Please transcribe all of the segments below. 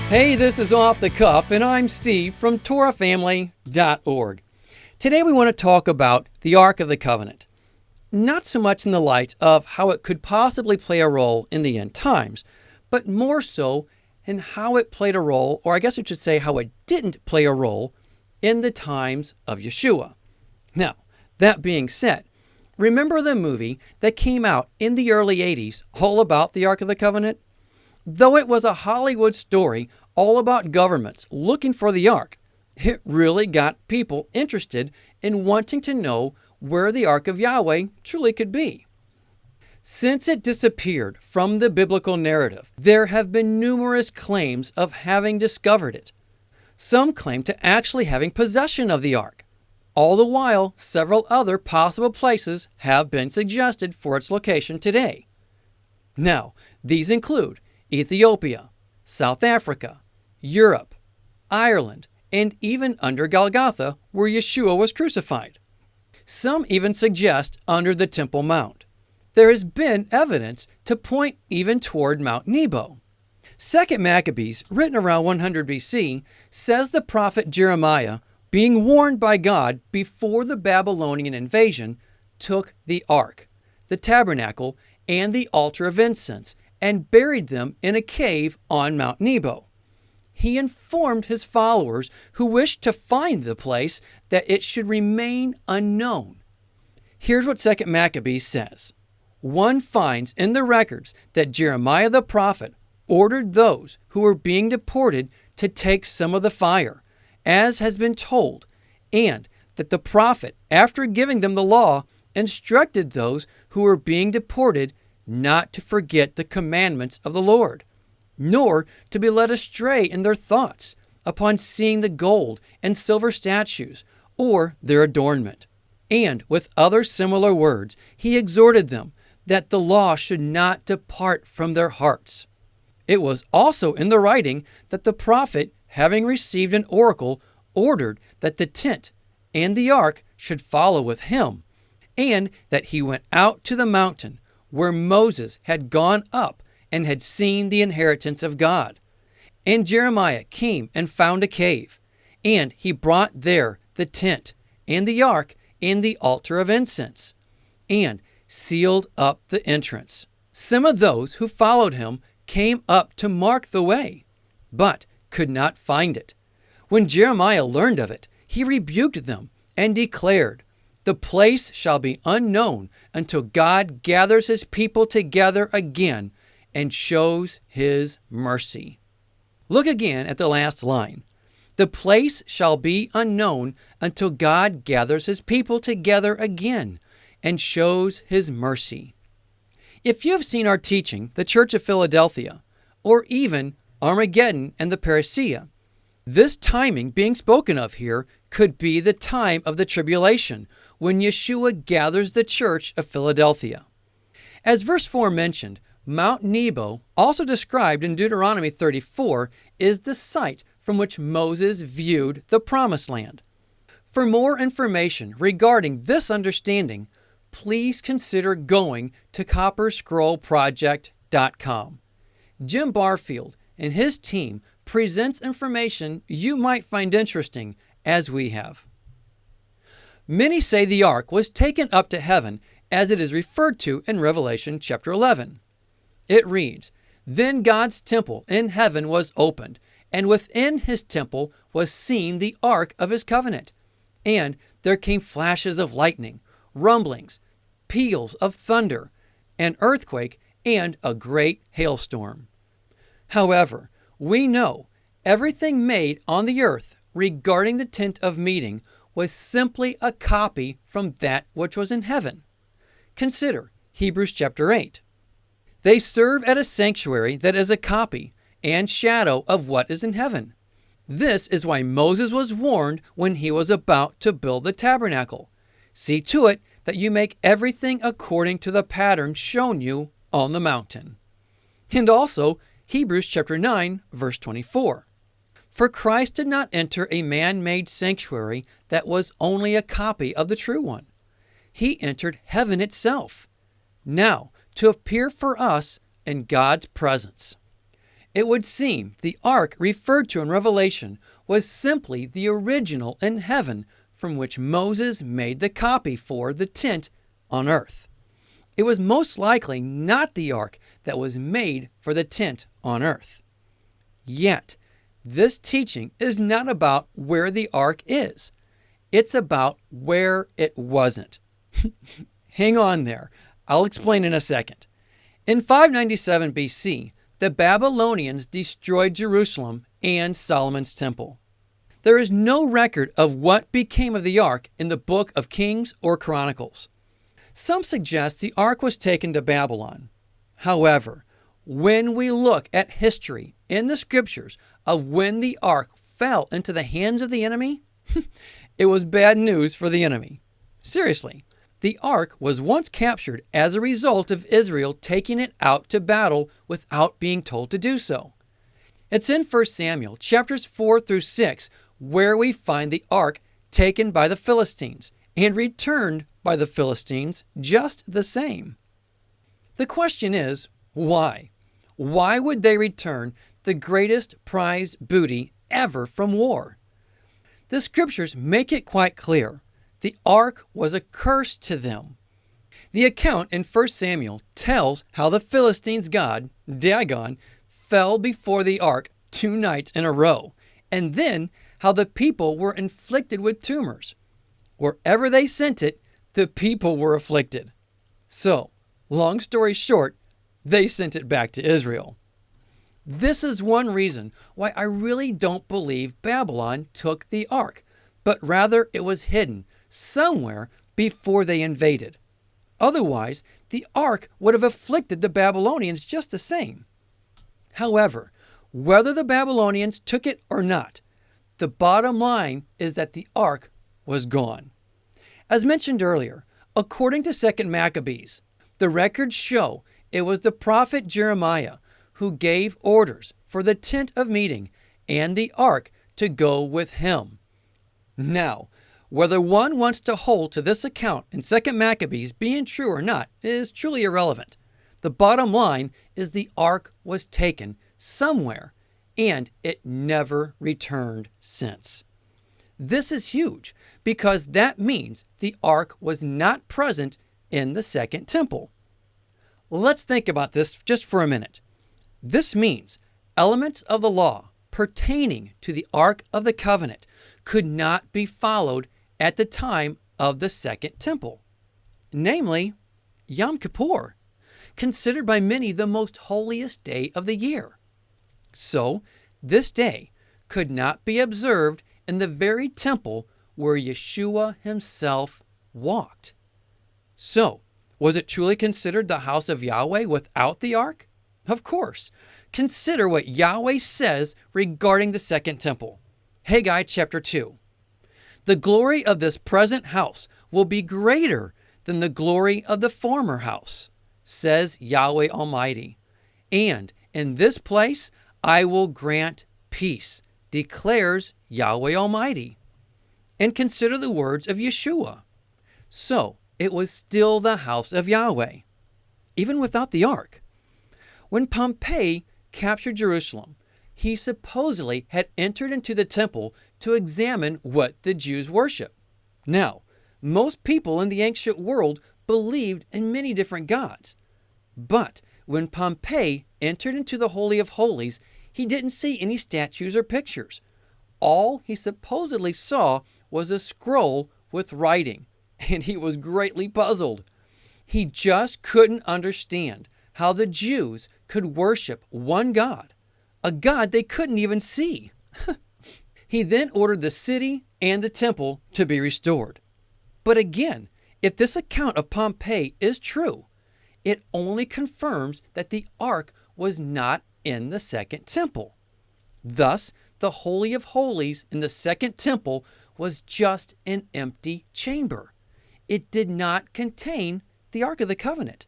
Hey, this is Off the Cuff, and I'm Steve from TorahFamily.org. Today we want to talk about the Ark of the Covenant. Not so much in the light of how it could possibly play a role in the end times, but more so in how it played a role, or I guess I should say how it didn't play a role, in the times of Yeshua. Now, that being said, remember the movie that came out in the early 80s all about the Ark of the Covenant? Though it was a Hollywood story all about governments looking for the Ark, it really got people interested in wanting to know where the Ark of Yahweh truly could be. Since it disappeared from the biblical narrative, there have been numerous claims of having discovered it. Some claim to actually having possession of the Ark. All the while, several other possible places have been suggested for its location today. Now, these include Ethiopia, South Africa, Europe, Ireland, and even under Golgotha, where Yeshua was crucified. Some even suggest under the Temple Mount. There has been evidence to point even toward Mount Nebo. 2 Maccabees, written around 100 BC, says the prophet Jeremiah, being warned by God before the Babylonian invasion, took the ark, the tabernacle, and the altar of incense, and buried them in a cave on Mount Nebo. He informed his followers who wished to find the place that it should remain unknown. Here's what 2 Maccabees says. One finds in the records that Jeremiah the prophet ordered those who were being deported to take some of the fire, as has been told, and that the prophet, after giving them the law, instructed those who were being deported not to forget the commandments of the Lord, nor to be led astray in their thoughts upon seeing the gold and silver statues or their adornment. And with other similar words, he exhorted them that the law should not depart from their hearts. It was also in the writing that the prophet, having received an oracle, ordered that the tent and the ark should follow with him, and that he went out to the mountain where Moses had gone up and had seen the inheritance of God. And Jeremiah came and found a cave, and he brought there the tent and the ark and the altar of incense, and sealed up the entrance. Some of those who followed him came up to mark the way, but could not find it. When Jeremiah learned of it, he rebuked them and declared, "The place shall be unknown until God gathers his people together again and shows his mercy." Look again at the last line. The place shall be unknown until God gathers his people together again and shows his mercy. If you have seen our teaching, The Church of Philadelphia, or even Armageddon and the Parousia, this timing being spoken of here could be the time of the tribulation, when Yeshua gathers the church of Philadelphia. As verse 4 mentioned, Mount Nebo, also described in Deuteronomy 34, is the site from which Moses viewed the Promised Land. For more information regarding this understanding, please consider going to copperscrollproject.com. Jim Barfield and his team presents information you might find interesting, as we have. Many say the ark was taken up to heaven, as it is referred to in Revelation chapter 11. It reads, "Then God's temple in heaven was opened, and within his temple was seen the ark of his covenant. And there came flashes of lightning, rumblings, peals of thunder, an earthquake, and a great hailstorm." However, we know everything made on the earth regarding the tent of meeting was simply a copy from that which was in heaven. Consider Hebrews chapter 8. They serve at a sanctuary that is a copy and shadow of what is in heaven. This is why Moses was warned when he was about to build the tabernacle. See to it that you make everything according to the pattern shown you on the mountain. And also Hebrews chapter 9, verse 24. For Christ did not enter a man-made sanctuary that was only a copy of the true one. He entered heaven itself, now to appear for us in God's presence. It would seem the ark referred to in Revelation was simply the original in heaven from which Moses made the copy for the tent on earth. It was most likely not the ark that was made for the tent on earth. Yet, this teaching is not about where the ark is. It's about where it wasn't. Hang on there. I'll explain in a second. In 597 BC, the Babylonians destroyed Jerusalem and Solomon's temple. There is no record of what became of the ark in the book of Kings or Chronicles. Some suggest the ark was taken to Babylon. However, when we look at history in the scriptures of when the ark fell into the hands of the enemy, it was bad news for the enemy. Seriously, the ark was once captured as a result of Israel taking it out to battle without being told to do so. It's in 1 Samuel chapters 4 through 6 where we find the ark taken by the Philistines and returned by the Philistines just the same. The question is, why? Why would they return the greatest prized booty ever from war? The scriptures make it quite clear. The ark was a curse to them. The account in 1 Samuel tells how the Philistines' god, Dagon, fell before the ark 2 nights in a row, and then how the people were inflicted with tumors. Wherever they sent it, the people were afflicted. So, long story short, they sent it back to Israel. This is one reason why I really don't believe Babylon took the ark, but rather it was hidden somewhere before they invaded. Otherwise, the ark would have afflicted the Babylonians just the same. However, whether the Babylonians took it or not, the bottom line is that the ark was gone. As mentioned earlier, according to 2 Maccabees, the records show it was the prophet Jeremiah who gave orders for the tent of meeting and the ark to go with him. Now, whether one wants to hold to this account in 2 Maccabees being true or not is truly irrelevant. The bottom line is the ark was taken somewhere and it never returned since. This is huge because that means the ark was not present in the second temple. Let's think about this just for a minute. This means elements of the law pertaining to the Ark of the Covenant could not be followed at the time of the second temple. Namely, Yom Kippur, considered by many the most holiest day of the year. So, this day could not be observed in the very temple where Yeshua himself walked. So, was it truly considered the house of Yahweh without the ark? Of course. Consider what Yahweh says regarding the second temple. Haggai chapter 2. The glory of this present house will be greater than the glory of the former house, says Yahweh Almighty. And in this place I will grant peace, declares Yahweh Almighty. And consider the words of Yeshua. So it was still the house of Yahweh, even without the ark. When Pompey captured Jerusalem, he supposedly had entered into the temple to examine what the Jews worship. Now, most people in the ancient world believed in many different gods. But when Pompey entered into the Holy of Holies, he didn't see any statues or pictures. All he supposedly saw was a scroll with writing, and he was greatly puzzled. He just couldn't understand how the Jews could worship one God, a God they couldn't even see. He then ordered the city and the temple to be restored. But again, if this account of Pompey is true, it only confirms that the ark was not in the second temple. Thus, the Holy of Holies in the second temple was just an empty chamber. It did not contain the Ark of the Covenant.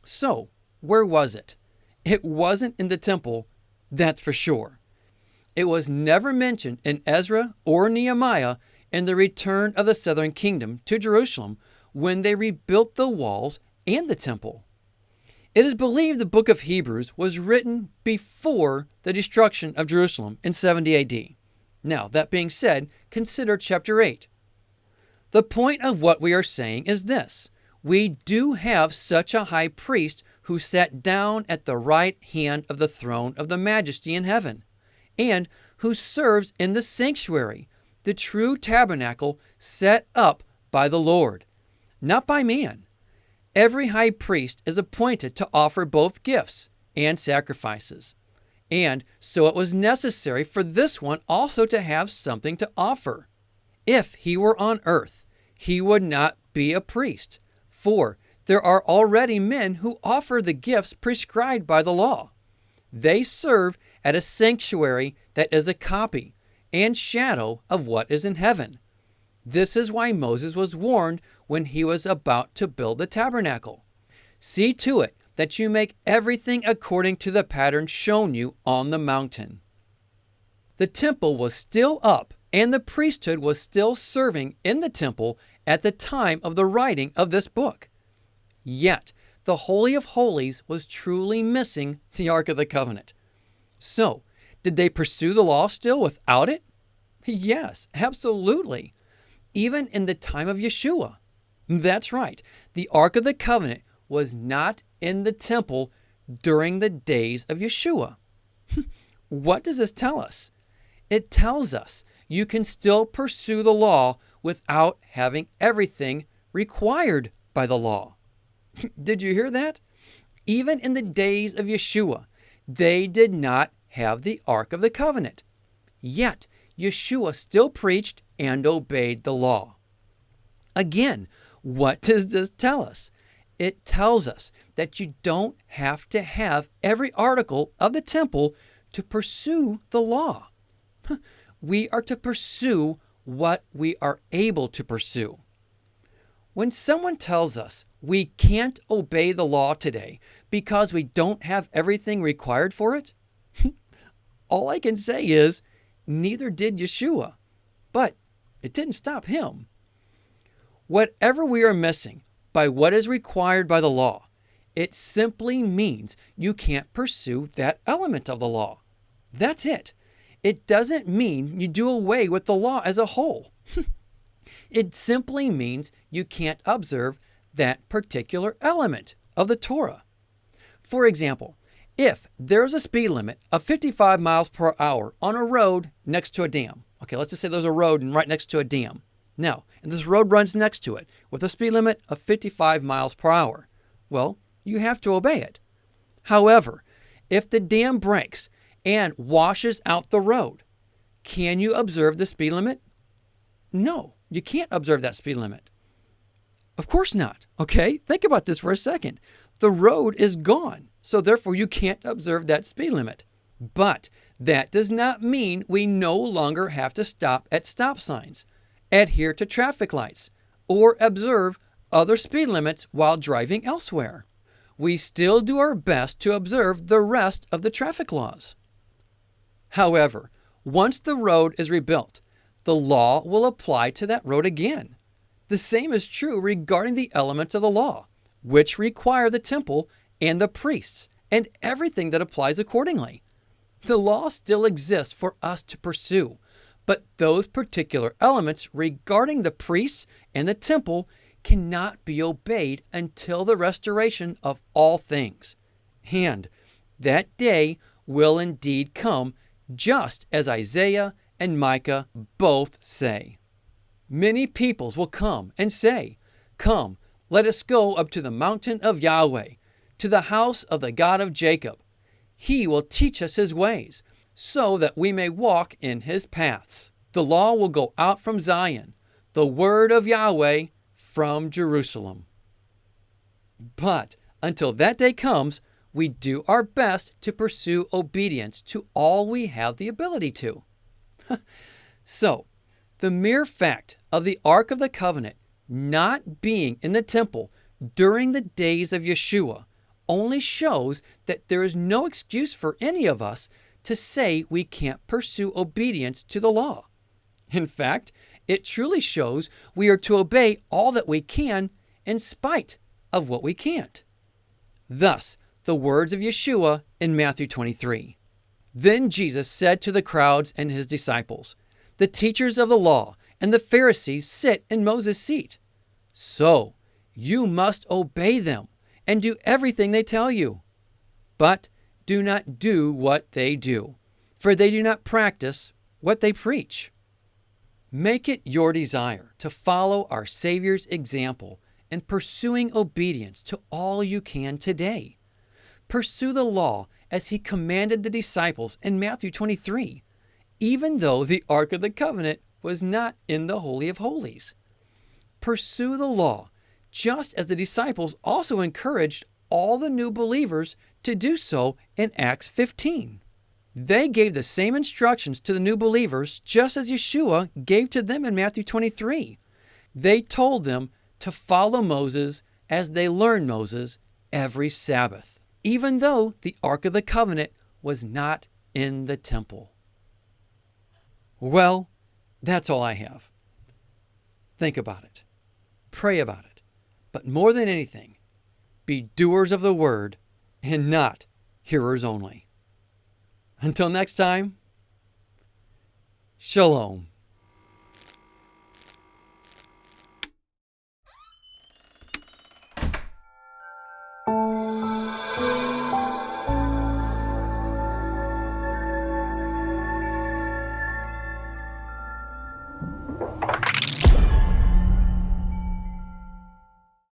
So, where was it? It wasn't in the temple, that's for sure. It was never mentioned in Ezra or Nehemiah in the return of the southern kingdom to Jerusalem when they rebuilt the walls and the temple. It is believed the book of Hebrews was written before the destruction of Jerusalem in 70 AD. Now, that being said, consider chapter 8. The point of what we are saying is this: we do have such a high priest who sat down at the right hand of the throne of the majesty in heaven, and who serves in the sanctuary, the true tabernacle set up by the Lord, not by man. Every high priest is appointed to offer both gifts and sacrifices. And so it was necessary for this one also to have something to offer. If he were on earth, he would not be a priest, for there are already men who offer the gifts prescribed by the law. They serve at a sanctuary that is a copy and shadow of what is in heaven. This is why Moses was warned when he was about to build the tabernacle. See to it that you make everything according to the pattern shown you on the mountain. The temple was still up, and the priesthood was still serving in the temple at the time of the writing of this book. Yet, the Holy of Holies was truly missing the Ark of the Covenant. So, did they pursue the law still without it? Yes, absolutely. Even in the time of Yeshua. That's right. The Ark of the Covenant was not in the temple during the days of Yeshua. What does this tell us? It tells us you can still pursue the law without having everything required by the law. Did you hear that? Even in the days of Yeshua, they did not have the Ark of the Covenant. Yet, Yeshua still preached and obeyed the law. Again, what does this tell us? It tells us that you don't have to have every article of the temple to pursue the law. We are to pursue what we are able to pursue. When someone tells us we can't obey the law today because we don't have everything required for it, all I can say is, neither did Yeshua, but it didn't stop him. Whatever we are missing by what is required by the law, it simply means you can't pursue that element of the law. That's it. It doesn't mean you do away with the law as a whole. It simply means you can't observe that particular element of the Torah. For example, if there's a speed limit of 55 miles per hour on a road next to a dam, okay, let's just say there's a road right next to a dam. Now, and this road runs next to it with a speed limit of 55 miles per hour. Well, you have to obey it. However, if the dam breaks and washes out the road, can you observe the speed limit? No, you can't observe that speed limit. Of course not, okay? Think about this for a second. The road is gone, so therefore you can't observe that speed limit. But that does not mean we no longer have to stop at stop signs, adhere to traffic lights, or observe other speed limits while driving elsewhere. We still do our best to observe the rest of the traffic laws. However, once the road is rebuilt, the law will apply to that road again. The same is true regarding the elements of the law, which require the temple and the priests and everything that applies accordingly. The law still exists for us to pursue, but those particular elements regarding the priests and the temple cannot be obeyed until the restoration of all things. And that day will indeed come, just as Isaiah and Micah both say. Many peoples will come and say, "Come, let us go up to the mountain of Yahweh, to the house of the God of Jacob. He will teach us his ways, so that we may walk in his paths. The law will go out from Zion, the word of Yahweh from Jerusalem." But until that day comes, we do our best to pursue obedience to all we have the ability to. So, the mere fact of the Ark of the Covenant not being in the temple during the days of Yeshua only shows that there is no excuse for any of us to say we can't pursue obedience to the law. In fact, it truly shows we are to obey all that we can in spite of what we can't. Thus, the words of Yeshua in Matthew 23. Then Jesus said to the crowds and his disciples, "The teachers of the law and the Pharisees sit in Moses' seat. So you must obey them and do everything they tell you. But do not do what they do, for they do not practice what they preach." Make it your desire to follow our Savior's example in pursuing obedience to all you can today. Pursue the law as he commanded the disciples in Matthew 23, even though the Ark of the Covenant was not in the Holy of Holies. Pursue the law just as the disciples also encouraged all the new believers to do so in Acts 15. They gave the same instructions to the new believers just as Yeshua gave to them in Matthew 23. They told them to follow Moses as they learned Moses every Sabbath, even though the Ark of the Covenant was not in the temple. Well, that's all I have. Think about it. Pray about it. But more than anything, be doers of the word and not hearers only. Until next time, Shalom.